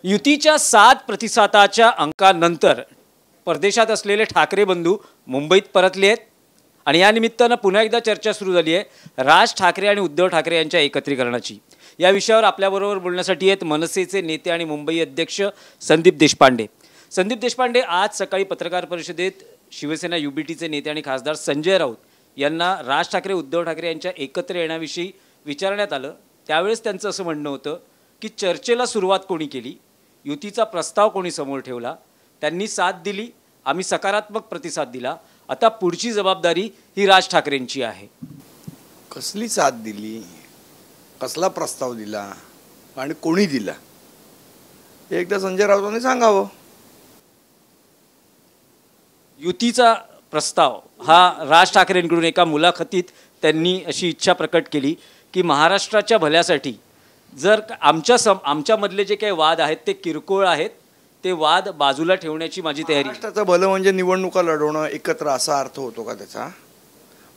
युतीच्या 7% अंकानंतर परदेशात असलेले ठाकरे बंधू मुंबईत परतले आहेत आणि या निमित्तानं पुन्हा एकदा चर्चा सुरू झाली आहे राज ठाकरे आणि उद्धव ठाकरे यांच्या एकत्रीकरणाची। या विषयावर आपल्याबरोबर बोलण्यासाठी आहेत मनसेचे नेते आणि मुंबई अध्यक्ष संदीप देशपांडे। संदीप देशपांडे, आज सकाळी पत्रकार परिषदेत शिवसेना युबीटीचे नेते आणि खासदार संजय राऊत यांना राज ठाकरे उद्धव ठाकरे यांच्या एकत्र येण्याविषयी विचारण्यात आलं। त्यावेळेस त्यांचं असं म्हणणं होतं की चर्चेला सुरुवात कोणी केली, युतीचा प्रस्ताव कोणी समोर ठेवला, त्यांनी साथ दिली, आम्ही सकारात्मक प्रतिसाद दिला, आता पुढची जबाबदारी ही राज ठाकरेंची आहे। कसली साथ दिली, कसला प्रस्ताव दिला आणि कोणी दिला हे एकदा संजय राऊतांनी सांगावं। युतीचा प्रस्ताव हा राज ठाकरेंकडून एका मुलाखतीत त्यांनी अशी इच्छा प्रकट केली की महाराष्ट्राच्या भल्यासाठी जर आमच्यामधले जे काही वाद आहेत ते किरकोळ आहेत, ते वाद बाजूला ठेवण्याची माझी तयारी। महाराष्ट्राचं भलं म्हणजे निवडणुका लढवणं एकत्र असा अर्थ होतो का त्याचा?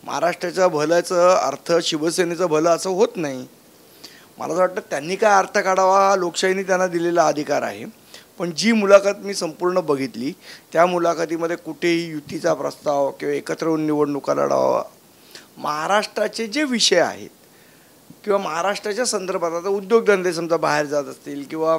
महाराष्ट्राच्या भल्याचा अर्थ शिवसेनेचं भलं असं होत नाही। मला असं वाटतं त्यांनी काय अर्थ काढावा, लोकशाहीने त्यांना दिलेला अधिकार आहे। पण जी मुलाखत मी संपूर्ण बघितली त्या मुलाखतीमध्ये कुठेही युतीचा प्रस्ताव किंवा एकत्र येऊन निवडणुका लढावा, महाराष्ट्राचे जे विषय आहेत किंवा महाराष्ट्राच्या संदर्भात आता उद्योगधंदे समजा बाहेर जात असतील किंवा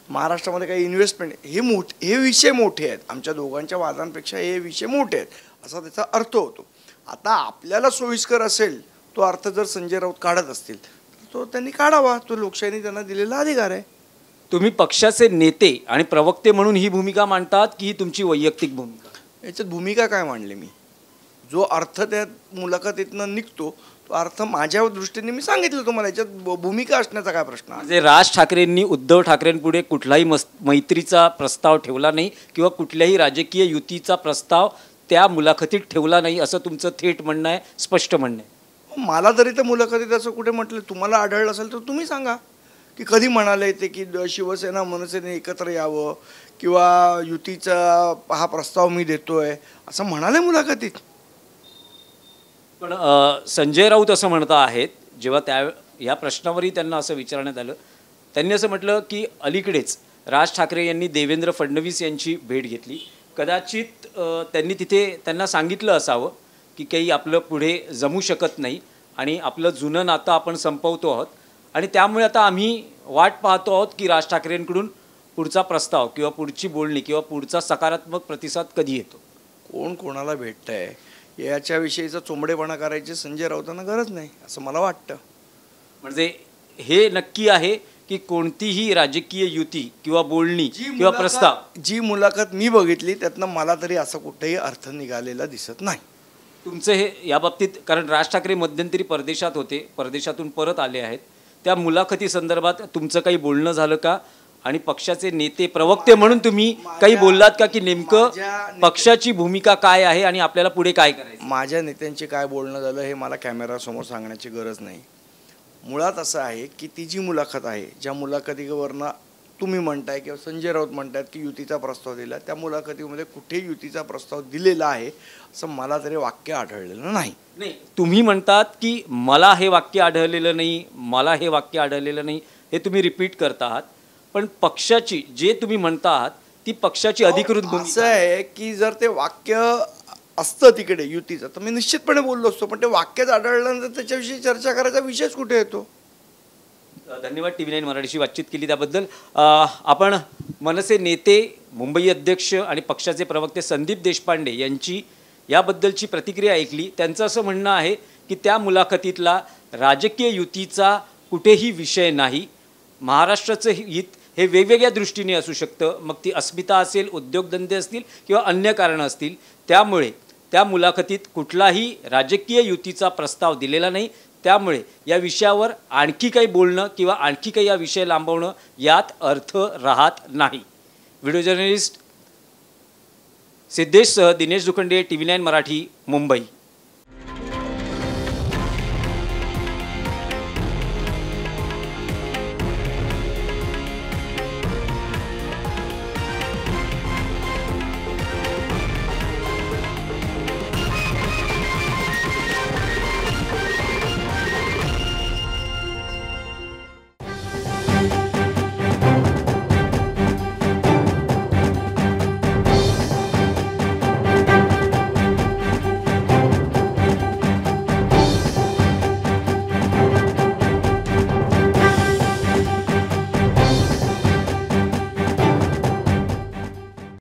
महाराष्ट्रामध्ये काही इन्व्हेस्टमेंट, हे विषय मोठे आहेत। आमच्या दोघांच्या वादांपेक्षा हे विषय मोठे आहेत असा त्याचा अर्थ होतो। आता आपल्याला सोयीस्कर असेल तो अर्थ जर संजय राऊत काढत असतील तर तो त्यांनी काढावा, तो लोकशाहीने त्यांना दिलेला अधिकार आहे। तुम्ही पक्षाचे नेते आणि प्रवक्ते म्हणून ही भूमिका मांडतात की ही तुमची वैयक्तिक भूमिका? याच्यात भूमिका काय मांडली मी? जो अर्थ त्या मुलाखतीतनं निघतो तो अर्थ माझ्या दृष्टीने मी सांगितलं तुम्हाला। याच्यात भूमिका असण्याचा काय प्रश्न आहे? म्हणजे राज ठाकरेंनी उद्धव ठाकरेंपुढे कुठलाही मैत्रीचा प्रस्ताव ठेवला नाही किंवा कुठल्याही राजकीय युतीचा प्रस्ताव त्या मुलाखतीत ठेवला नाही असं तुमचं थेट म्हणणं आहे, स्पष्ट म्हणणं आहे? मला तरी त्या मुलाखतीत असं कुठे म्हटलं, तुम्हाला आढळलं असेल तर तुम्ही सांगा की कधी म्हणाले ते की शिवसेना मनसेने एकत्र यावं किंवा युतीचा हा प्रस्ताव मी देतोय असं म्हणाले मुलाखतीत? पण संजय राऊत असं म्हणत आहेत, जेव्हा या प्रश्नावरही त्यांना असं विचारण्यात आलं, त्यांनी असं म्हटलं की अलीकडेच राज ठाकरे यांनी देवेंद्र फडणवीस यांची भेट घेतली, कदाचित त्यांनी तिथे त्यांना सांगितलं असावं की काही आपलं पुढे जमू शकत नाही आणि आपलं जुनं नातं आपण संपवतो आहोत आणि त्यामुळे आता आम्ही वाट पाहतो आहोत की राज ठाकरेंकडून पुढचा प्रस्ताव किंवा पुढची बोलणी किंवा पुढचा सकारात्मक प्रतिसाद कधी येतो। कोण कोणाला भेटतंय याच्याविषयीचा चोंबडेपणा करायची संजय राऊतांना गरज नाही असं मला वाटतं। म्हणजे हे नक्की आहे की कोणतीही राजकीय युती किंवा बोलणी किंवा प्रस्ताव, जी मुलाखत मी बघितली त्यातनं मला तरी असं कुठेही अर्थ निघालेला दिसत नाही। तुमचं हे या बाबतीत, कारण राज ठाकरे मध्यंतरी परदेशात होते, परदेशातून परत आले आहेत, त्या मुलाखती संदर्भात तुमचं काही बोलणं झालं का? आणि पक्षाचे नेते प्रवक्ते म्हणून तुम्ही काही बोललात का की नेमकं पक्षाची भूमिका काय आहे आणि आपल्याला पुढे काय करायचं? माझ्या नेत्यांचे काय बोलणं झालं हे मला कॅमेरासमोर सांगण्याची गरज नाही। मुळात असं आहे की ती जी मुलाखत आहे, ज्या मुलाखतीवरनं तुम्ही म्हणताय किंवा संजय राऊत म्हणतात की युतीचा प्रस्ताव दिला, त्या मुलाखतीमध्ये कुठे युतीचा प्रस्ताव दिलेला आहे असं मला तरी वाक्य आढळलेलं नाही। नाही, तुम्ही म्हणतात की मला हे वाक्य आढळलेलं नाही, मला हे वाक्य आढळलेलं नाही, हे तुम्ही रिपीट करता आहात। पण पक्षाची जे तुम्ही म्हणता आहात ती पक्षाची अधिकृत भूमिका असं आहे की जर ते वाक्य असतं तिकडे युतीचं तर मी निश्चितपणे बोललो असतो, पण ते वाक्यच आढळल्यानंतर त्याच्याविषयी चर्चा करायचा विषयच कुठे येतो? धन्यवाद TV9 मराठीशी बातचीत केली त्याबद्दल। आपण मनसे नेते, मुंबई अध्यक्ष आणि पक्षाचे प्रवक्ते संदीप देशपांडे यांची याबद्दलची प्रतिक्रिया ऐकली। त्यांचं असं म्हणणं आहे की त्या मुलाखतीतला राजकीय युतीचा कुठेही विषय नाही। महाराष्ट्राचं हित हे वेगवेगळ्या दृष्टीने असू शकतं, मग ती अस्मिता असेल, उद्योगधंदे असतील किंवा अन्य कारणं असतील, त्यामुळे त्या मुलाखतीत कुठलाही राजकीय युतीचा प्रस्ताव दिलेला नाही। त्यामुळे या विषयावर आणखी काही बोलणं किंवा आणखी काही या विषय लांबवणं यात अर्थ राहत नाही। व्हिडिओ जर्नलिस्ट सिद्धेशसह दिनेश दुखंडे, TV9 मराठी, मुंबई।